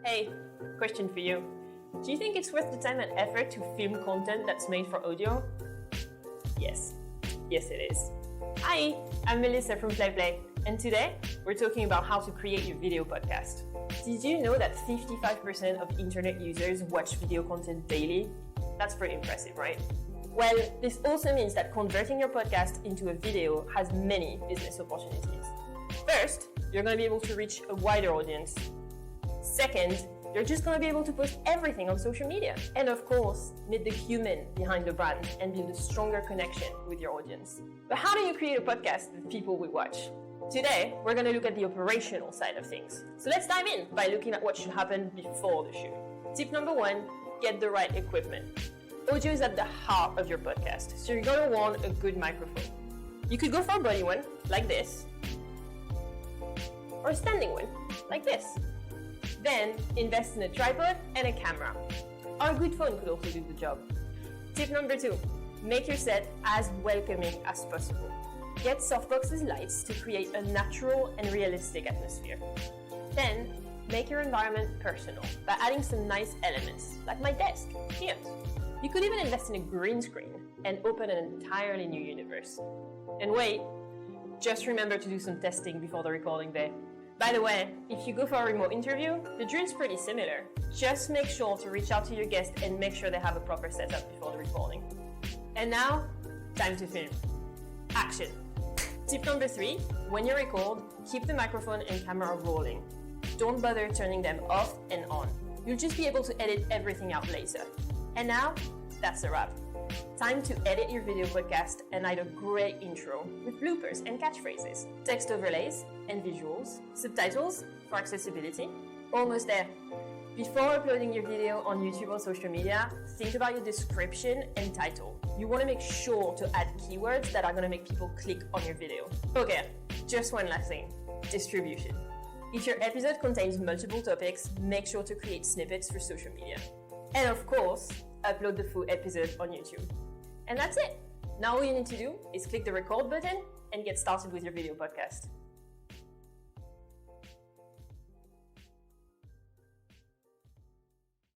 Hey, question for you. Do you think it's worth the time and effort to film content that's made for audio? Yes. Yes, it is. Hi, I'm Melissa from PlayPlay, and today we're talking about how to create your video podcast. Did you know that 55% of internet users watch video content daily? That's pretty impressive, right? Well, this also means that converting your podcast into a video has many business opportunities. First, you're going to be able to reach a wider audience. Second, you're just going to be able to post everything on social media. And of course, meet the human behind the brand and build a stronger connection with your audience. But how do you create a podcast that people will watch? Today, we're going to look at the operational side of things. So let's dive in by looking at what should happen before the shoot. Tip number one, get the right equipment. Audio is at the heart of your podcast, so you're going to want a good microphone. You could go for a body one, like this, or a standing one, like this. Then, invest in a tripod and a camera. Or a good phone could also do the job. Tip number two, make your set as welcoming as possible. Get softboxes lights to create a natural and realistic atmosphere. Then, make your environment personal by adding some nice elements, like my desk here. You could even invest in a green screen and open an entirely new universe. And wait, just remember to do some testing before the recording day. By the way, if you go for a remote interview, the drill's pretty similar. Just make sure to reach out to your guest and make sure they have a proper setup before the recording. And now, time to film. Action. Tip number three, when you record, keep the microphone and camera rolling. Don't bother turning them off and on. You'll just be able to edit everything out later. And now, that's a wrap. Time to edit your video podcast and add a great intro with bloopers and catchphrases, text overlays and visuals, subtitles for accessibility. Almost there. Before uploading your video on YouTube or social media, think about your description and title. You want to make sure to add keywords that are going to make people click on your video. Okay, just one last thing, distribution. If your episode contains multiple topics, make sure to create snippets for social media. And of course, upload the full episode on YouTube. And that's it. Now all you need to do is click the record button and get started with your video podcast.